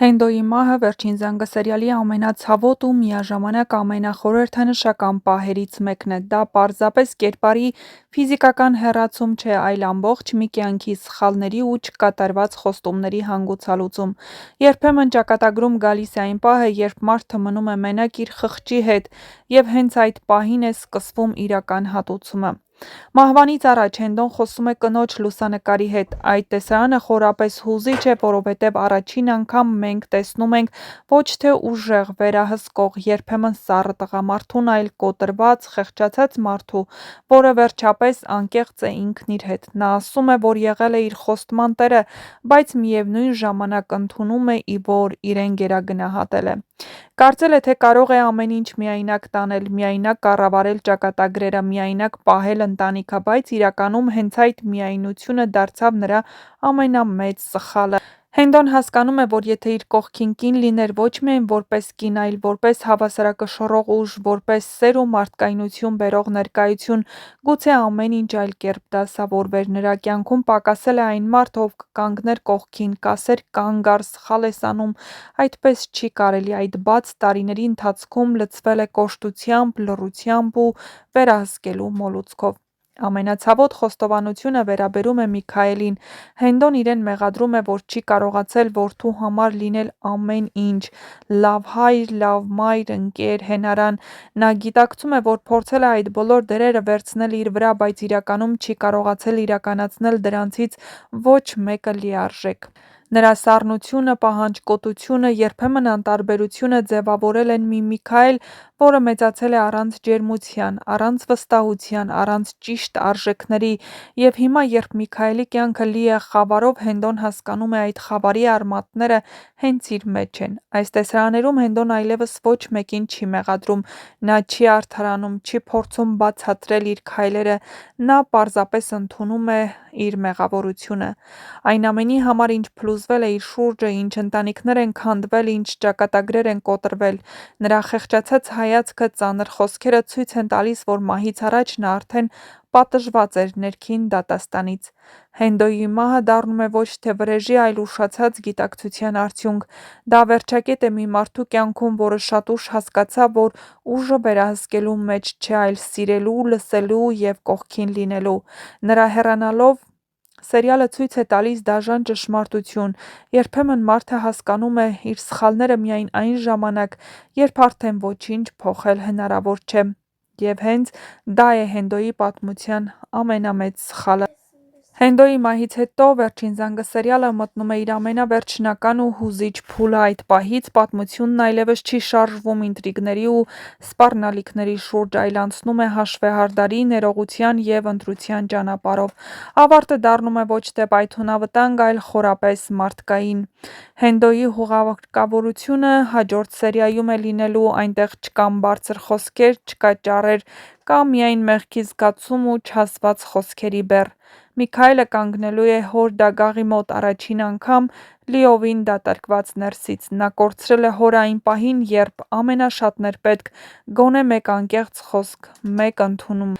Հենդոյի մահը վերջին զանգը սերիալի ամենացավոտ ու միաժամանակ ամենախորհրդանշական պահերից մեկն է։ Դա պարզապես կերպարի ֆիզիկական հեռացում չէ, այլ ամբողջ մի կյանքի սխալների ու չկատարված խոստումների հանգուցալուծում։ Երբեմն ճակատագրում գալիս է այն պահը, երբ մարդը մնում է մենակ իր խղճի հետ, եւ հենց այդ պահին է սկսվում իրական հատուցումը։ Մահվանից առաջ Հենդոն խոսում է կնոջ լուսանկարի հետ։ Այդ տեսարանը խորապես հուզիչ է, որովհետև առաջին անգամ մենք տեսնում ենք ոչ թե ուժեղ, վերահսկող, երբեմն սառը տղամարդուն, այլ կոտրված, խեղճացած մարդու, որը վերջապես անկեղծ է ինքն իր հետ։ Նա ասում է, որ եղել է իր խոստման տերը, բայց միևնույն ժամանակ ընդունում է, որ իրեն գերագնահատել է։ Կարծել է, թե կարող է ամեն ինչ միայնակ տանել, միայնակ կառավարել ճակատագրերը, միայնակ պահել ընտանիքը, բայց իրականում հենց այդ միայնությունը դարձավ նրա ամենամեծ սխալը։ Հենդոն հասկանում է, որ եթե իր կողքին կին լիներ ոչ միայն որպես կին, այլ որպես հավասարակշռող ուժ, որպես սեր ու մարդկայնություն բերող ներկայություն, գուցե ամեն ինչ այլ կերպ դասավորվեր։ Նրա կյանքում պակասել է այն մարդ, ով կկանգներ կողքին, կասեր կանգ առ, սխալ ես անում, այդպես չի կարելի, այդ բաց տարիների ընթացքում լցվել է կոշտությամբ, լռությամբ ու վերահսկելու մոլուցքով։ Ամենացավոտ խոստովանությունը վերաբերում է Միքայելին։ Հենդոն իրեն մեղադրում է, որ չի կարողացել որդու համար լինել ամեն ինչ՝ լավ հայր, լավ մայր, ընկեր, հենարան։ Նա գիտակցում է, որ փորձել է այդ բոլոր դերերը վերցնել իր վրա, բայց իրականում չի կարողացել իրականացնել դրանցից ոչ մեկը լիարժեք։ Նրա սառնությունը, պահանջկոտությունը, երբեմն անտարբերությունը ձևավորել են մի Միքայել, որը մեծացել է առանց ջերմության, առանց վստահության, առանց ճիշտ արժեքների, եւ հիմա, երբ Միքայելի կյանքը լի է խավարով, Հենդոն հասկանում է այդ խավարի արմատները հենց իր մեջ են։ Այս տեսարաններում Հենդոն այլևս ոչ մեկին չի մեղադրում, նա չի արդարանում, չի փորձում բացատրել իր քայլերը, նա պարզապես ընդունում է իր մեղավորությունը։ Այն ամենի համար, ինչ փլուզվել է իր շուրջը, ինչ ընտանիքներ են քանդվել, ինչ ճակատագրեր են կոտրվել։ Նրա խեղճացած հայացքը, ծանր խոսքերը ցույց են տալիս, որ մահից առաջ նա արդեն պատժված էր ներքին դատաստանից։ Հենդոյի մահը դառնում է ոչ թե վրեժի, այլ ուշացած գիտակցության արդյունք։ Դա վերջակետ է մի մարդու կյանքում, որը շատ ուշ հասկացավ, որ ուժը վերահսկելու մեջ չէ, այլ սիրելու, լսելու եւ կողքին լինելու։ Նրա հեռանալով սերիալը ցույց է տալիս դաժան ճշմարտություն. երբեմն մարդը հասկանում է իր սխալները միայն այն ժամանակ, երբ արդեն ոչինչ փոխել հնարավոր չէ։ Եվ հենց դա է Հենդոյի պատմության ամենամեծ սխալը։ Հենդոյի մահից հետո «Վերջին զանգը» սերիալը մտնում է իր ամենավերջնական ու հուզիչ փուլը։ Այդ պահից պատմությունն այլևս չի շարժվում ինտրիգների ու սպառնալիքների շուրջ, այլ անցնում է հաշվեհարդարի, ներողության եւ ընտրության ճանապարհով։ Ավարտը դառնում է ոչ թե պայթյունավտանգ, այլ խորապես մարդկային։ Հենդոյի հուղարկավորությունը հաջորդ սերիայում է լինելու, այնտեղ չկան բարձր խոսքեր, չկա ճառեր, կա միայն մեղքի զգացում ու չասված խոսքերի բեռ։ Միքայելը կանգնելու է հոր դագաղի մոտ առաջին անգամ, լիովին դատարկված ներսից։ Նա կորցրել է հորը այն պահին, երբ ամենաշատն էր պետք գոնե մեկ անկեղծ խոսք, մեկ ընդունում։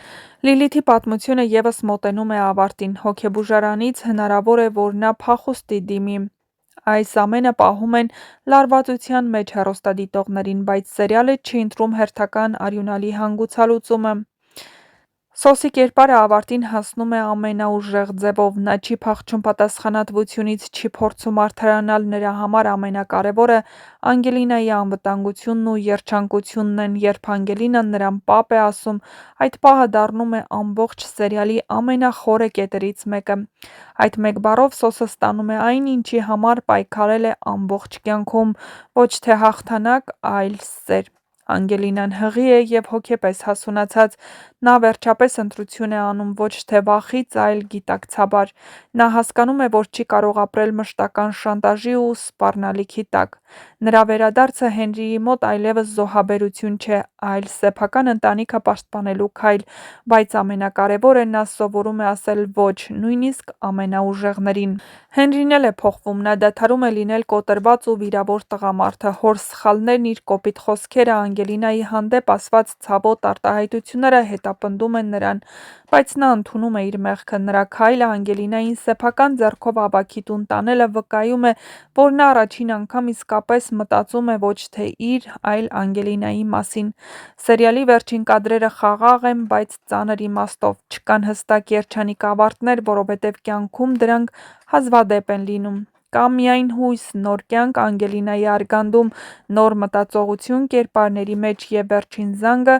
Լիլիթի պատմությունը եւս մոտենում է ավարտին։ Հոգեբուժարանից հնարավոր է, որ նա փախուստի դիմի։ Այս ամենը պահում են լարվածության մեջ հեռուստադիտողներին, բայց սերիալը չի ընտրում հերթական արյունալի հանգուցալուծումը։ Սոսի կերպարը ավարտին հասնում է ամենաուժեղ ձևով։ Նա չի փախչում պատասխանատվությունից, չի փորձում արդարանալ, նրա համար ամենակարևորը Անգելինայի անվտանգությունն ու երջանկությունն են։ Երբ Անգելինան նրան պապ է ասում, այդ պահը դառնում է ամբողջ սերիալի ամենախորը կետերից մեկը։ Այդ մեկ բառով Սոսը ստանում է այն, ինչի համար պայքարել է ամբողջ կյանքում՝ ոչ թե հաղթանակ, այլ սեր։ Անգելինան հղի է եւ հոգեպես հասունացած։ Նա վերջապես ընտրություն է անում ոչ թե վախից, այլ գիտակցաբար։ Նա հասկանում է, որ չի կարող ապրել մշտական շանտաժի ու սպառնալիքի տակ։ Նրա վերադարձը Հենրիի մոտ այլևս զոհաբերություն չէ, այլ սեփական ընտանիքը պաշտպանելու քայլ, բայց ամենակարևորը նա սովորում է ասել ոչ, նույնիսկ ամենաուժեղներին։ Հենրին էլ է փոխվում, նա դադարում է լինել կոտրված ու վիրավոր տղամարդը։ Հոր սխալներն, իր կոպիտ խոսքերը, Անգելինայի հանդեպ ասված ցավոտ արտահայտությունները հետապնդում են նրան, բայց նա ընդունում է իր մեղքը։ Նրա քայլը Անգելինային սեփական ձեռքով հավաքի տուն տանելը վկայում է, որ նա առաջին անգամ իսկապես մտածում է ոչ թե իր, այլ Անգելինայի մասին։ Սերիալի վերջին կադրերը խաղաղ են, բայց ծանր իմաստով։ Չկան հստակ երջանիկ ավարտներ, որովհետև կյանքում դրանք հազվադեպ են լինում։ Կա միայն հույս, նոր կյանք Անգելինայի արգանդում, նոր մտածողություն կերպարների մեջ և վերջին զանգը,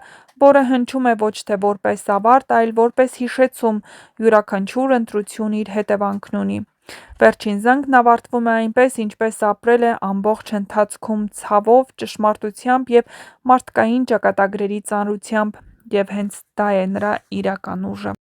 որը հնչում է ոչ թե որպես ավարտ, այլ որպես հիշեցում՝ յուրաքանչյուր ընտրություն իր հետևանքն ունի։ Վերջին զանգն ավարտվում է այնպես, ինչպես ապրել է ամբողջ ընթացքում՝ ցավով, ճշմարտությամբ և մարդկային ճակատագրերի ծանրությամբ, և հենց դա է նրա իրական ուժը։